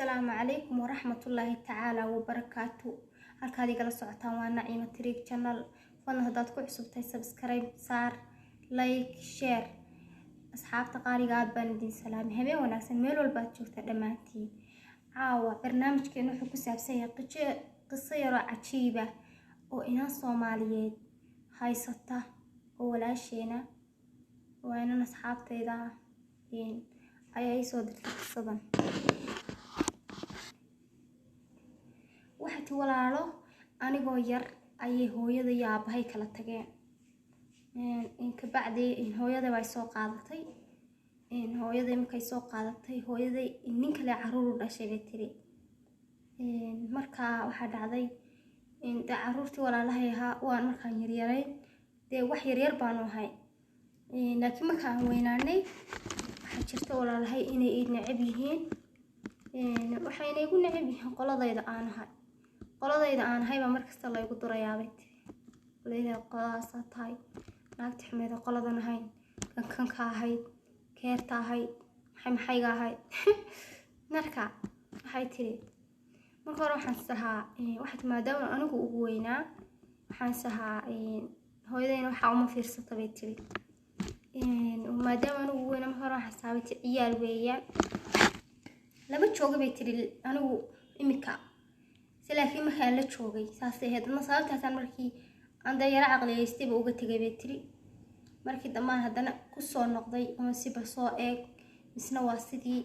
السلام عليكم ورحمة الله تعالى وبركاته. halkaad igala socotaan waa Naciima Triig channel. fadlan hadaad ku cusubtahay subscribe saar, like, share. asxaabta qaaliga aad baan idin salaamay. habeen wanaagsan meel walba aad joogtaa dhamaantiin. caawa barnaamijkeena wuxuu ku saabsan yahay qiso yar oo cajiib ah oo inaan Soomaaliyeed haysata oo walaasheena waa inaan asxaabtayda ayay soo dirtay qisadan. waxaad walaalo anigoo yar ayay hooyada iyo aabahay kala tageen. ka bacdi hooyada way soo qaadatay. hooyada markay soo qaadatay hooyada nin kale caruur u dhashay bay tiri. marka waxa dhacday in caruurtii walaalahay ahaa waan markaan yaryarayn wax yaryar baan ahay. laakiin markaan weynaanay waxa jirta walaalahay inay necab yihiin. waxayna igu necab yihiin qoladayda aan ahay ba markasta la igu durayaa bay tiri. leeyahay qolaas tahay naagta xumeyda qoladan ahayn kan ka ahayd keerta ahayd maxayga ahayd. marka waxay tiri marka hore waxaan sahaa waxaad maadaama anigu ugu weynaa waxaan sahaa hooyadayna waxa uma fiirsata bay tiri. maadaama anigu ugu weynaa marka hore waxaan saabay ciyaal weeyaan lama joogo bay tiri anigu imika laakiin markaan la joogay saasay ahayd sababtaasaan markii aan yara caqliyeystay uga tagay bay tiri. markii dhammaan haddana ku soo noqday ama siba soo eeg isna waa sidii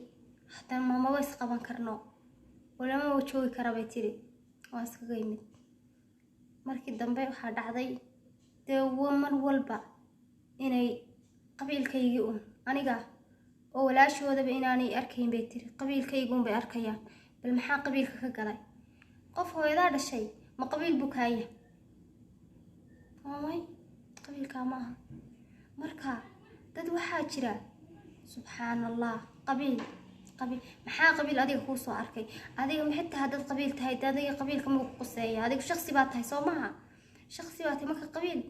haddana maamaba is qaban karno walama joogi kara bay tiri. waa iskaga yimid. markii dambe waxaa dhacday mar walba inay qabiilkaygii aniga oo walaashoodaba inaanay arkayn bay tiri. qabiilkaygu bay arkayaan bal maxaa qabiilka ka galay qof hooyada dhashay ma qabiil buu kaaya maamay qabiilka ma aha. marka dad waxaa jira subxaanallah qabiil maxaa qabiil adiga ku soo arkay adiga ma xitaa dad qabiil tahay adiga qabiilka ma ku qoseeya adiga shakhsi baa tahay soo maaha shakhsi baa tahay marka qabiil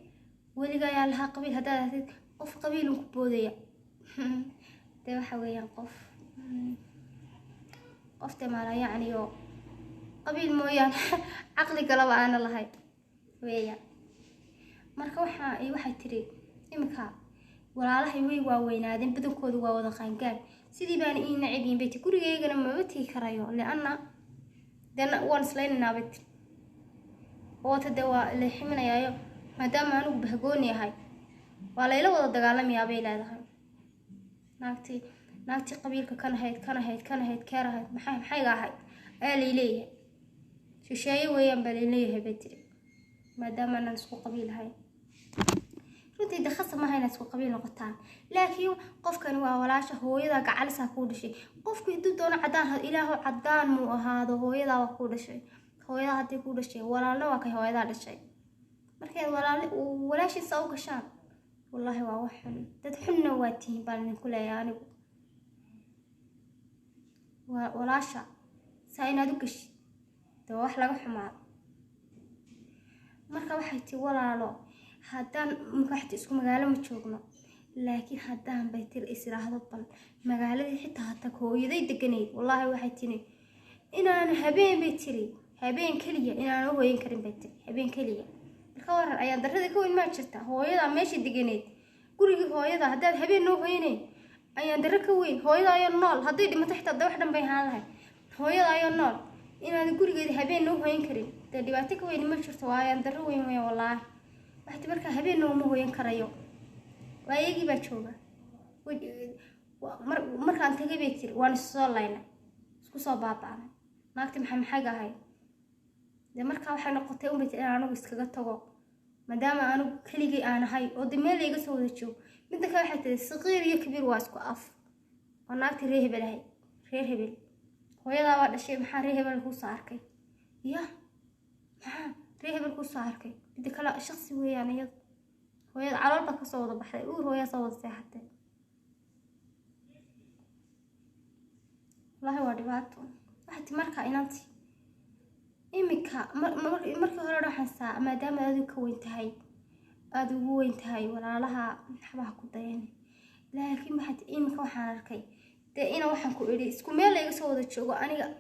weliga ayaa lahaa qabiil haddaad ahayd qof qabiil ku boodaya waxa weeyaan qof tamaala yacni oo qabiil mooyaan caqli galaba aan lahayn weeyaan. marka waxay tiri imika walaalahay way weynaadeen badankoodu waa wada qaangaar sidii baan ii nacibin bay tiri. gurigeygana ma tii karayo leana waan islaynaa bay tiri. oo tada waa la ximinayaayo maadaama anigu bahgooni ahay waa layla wada dagaalamayaa bay leedahay. naagtii qabiilka kan ahayd keer ahayd maxayga ahayd ayaa leeyahay shisheeye weeyaan baa leeyahay bay tiri maadaama aan isku qabiil ahay. runtii dakhasa ma hayna isku qabiil noqotaan laakiin qofkani waa walaasha hooyada gacalisa ku dhashay. qofku intuu doono cadaan ilaahu cadaan mu ahaado hooyada waa ku dhashay. hooyada hadii ku dhashay walaalna waa kay hooyada dhashay. markay walaashiisa u gashaan wallahi waa wax xun dad xunna waa tiin baan ku leeyahay anigu walaasha saynaad u gashi wax laga xumaado. marka waxay tii walaalo haddaan waxti isku magaalo ma joogno laakiin haddaan bay tir israahdo bal magaaladii xitaa hata hooyaday deganayd wallahi waxay tiri inaan habeen bay tiri habeen kaliya inaan hooyin karin bay tiri habeen kaliya. marka waran ayaan darrada ka weyn ma jirta hooyada meeshii deganayd gurigii hooyada haddaad habeen noo hooyinay ayaan darro ka weyn hooyada ayaa nool hadday dhimato xitaa wax dhan bay ahaan lahay hooyada ayaa nool inaan gurigeeda habeen noo hooyin karin dhibaato ka weyn ma jirto waa ayaan darro weyn weyn wallahi. waxti marka habeen noo ma hooyin karayo waa iyagii baa jooga. markaan tagay bay tiri waan soo laynay isku soo baaba'nay naagti maxayga ahayd marka waxay noqotay bay tiri anigu iskaga tago maadaama anigu keligii aan ahay oo meel iga soo wada joogo. midda kale waxay tiri saqiir iyo kabiir waa isku af oo naagti reer hebel hooyada waa dhashay maxaa reer hebel ku soo arkay maxaa reer hebel ku soo arkay midda kale shakhsi weeyaan iyada hooyada caloolba ka soo wada baxday hooyada soo wada seexatay wallahi waa dhibaato. waxaad marka inanti imika markii hore waxaan saa maadaama aad ka weyn tahay aad ugu weyn tahay walaalaha xabaha ku dayan laakiin imika waxaan arkay dee ina waxaan ku idhi isku meel layga soo wada joogo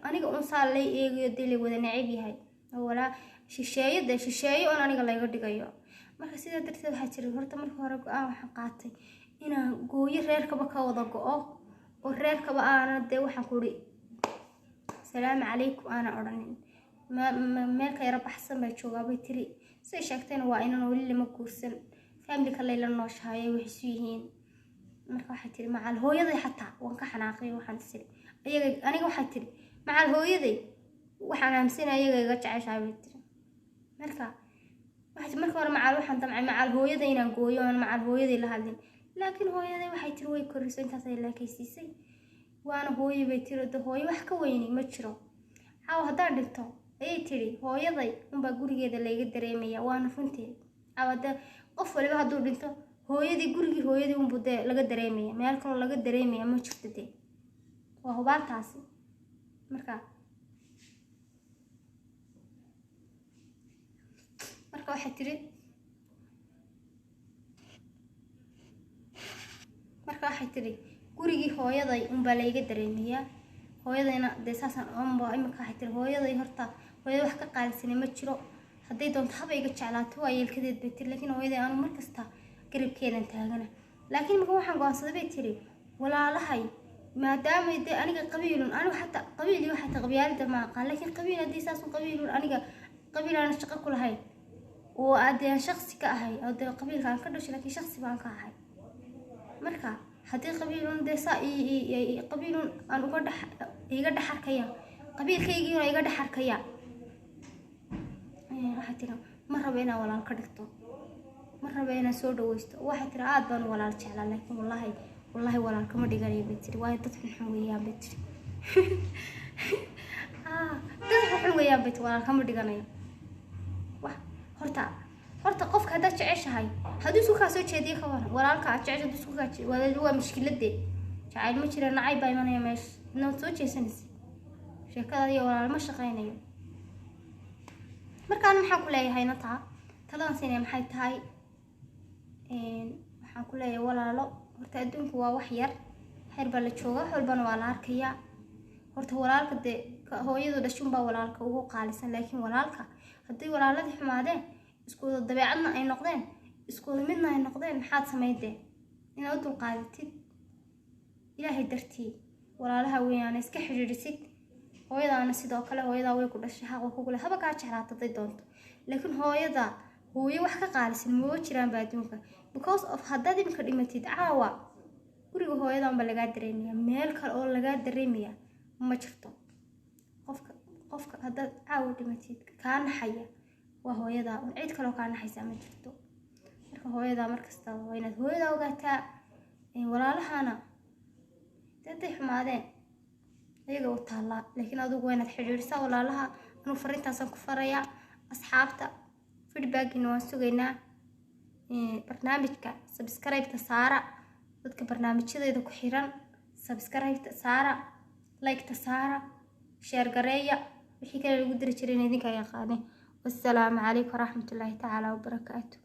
aniga un saa lay eegayo dee lay wada necab yahay oo walaa shisheeye oon aniga layga dhigayo marka sidaa darteed waxaa jira horta marka hore go-aan waxaan qaatay inaan gooyo reerkaba ka wada go-o oo reerkaba aana dee waxaan ku idhi salaamu calaykum aana odhanin meel ka yara baxsan baa joogaa bay tiri say sheegtayna waa inan weli lama guursan family ka layla nooshahay ay wax isu yihiin marka waxay tiri macal hooyaday xataa waan ka xanaaqay waxaan tiri aniga waxay tiri macal hooyaday waxaan aaminsanay ayaga iga jeceshahay bay tiri marka hore macal waxaan damcay macal hooyaday inaan gooyo aan macal hooyaday la hadlin laakiin hooyaday waxay tiri way koriso intaas ay laakaysiisay waana hooyo bay tiri hooyo wax ka weyni ma jiro caawa haddaan dhinto ayay tiri hooyaday unbaa gurigeeda layga dareemaya waana runteed caawa hadda qof waliba hadduu dhinto hooyadii gurigii hooyadii unbuu dee laga dareemaya meel kaloo laga dareemaya ma jirto dee waa hubaantaasi marka waxay tiri gurigii hooyaday unbaa layga dareemaya hooyadayna dee saasaan unba imika waxay tiri hooyaday horta hooyada wax ka qaalisanay ma jiro hadday doonto haba iga jeclaato waa yeelkadeed bay tiri laakiin hooyaday aanu mar kasta garabkeedan taagana laakiin marka waxaan go'aansaday bay tiri walaalahay maadaama dee aniga qabiilun anigu xataa qabiilii waxay tahay qabyaalada ma aqaan laakiin qabiil haddii saasun qabiilun aniga qabiil aan shaqo ku lahayn oo aadeen shakhsi ka ahay oo dee qabiilka aan ka dhashay laakiin shakhsi baan ka ahay marka haddii qabiilun dee saa qabiilun aan iga dhex arkaya qabiilkaygiina iga dhex arkaya waxay tiri ma rabo inaan walaal ka dhigto ma rabo inaan soo dhawaysto waxay tiri aad baan walaal jeclaa laakiin wallaahi walaal kama dhiganayo bay tiri waayo dad xun weeyaan bay tiri dad xun weeyaan bay tiri walaal kama dhiganayo horta qofka haddaad jeceshahay hadduu isku kaa soo jeediyo ka waran walaalka aad jecesha hadduu isku kaa waa mushkiladee jacayl ma jira nacayb baa imanaya meesha inaad soo jeesanaysa sheekada iyo walaal ma shaqaynayo markaan maxaan ku leeyahayna taladan siinay maxay tahay waxaan ku leeyahay walaalo horta adduunku waa wax yar xeer baa la jooga wax walbana waa la arkayaa horta walaalka dee hooyadu dhashun baa walaalka ugu qaalisan laakiin walaalka haddii walaaladii xumaadeen iskuwada dabeecadna ay noqdeen iskuwada midna ay noqdeen maxaad samaydeen inaad u dulqaadatid ilaahay dartii walaalaha weeyaana iska xidhiidhisid hooyadaana sidoo kale hooyadaa way ku dhashay xaq kugu leh haba kaa jeclaata haday doonto laakiin hooyo wax ka qaalisan maba jiraanba adduunka because of haddaad iminka dhimatid caawa guriga hooyadan ba lagaa dareemaya meel kale oo lagaa dareemaya ma jirto qofka haddaad caawa dhimatid kaa naxaya waa hooyadaa un cid kaloo kaa naxaysaa ma jirto marka hooyadaa markasta waa inaad hooyadaa ogaataa walaalahana hadday xumaadeen ayaga u taallaa laakiin adigu waa inaad xidhiidhisaa walaalaha anuu fariintaasaan ku farayaa asxaabta feedbackina waan sugaynaa barnaamijka subscribe-ta saara dadka barnaamijyadeeda ku xiran subscribe-ta saara like-ta saara share gareeya wixii kale lagu diri jiray idinka yaqaaneen والسلام عليكم ورحمة الله تعالى وبركاته.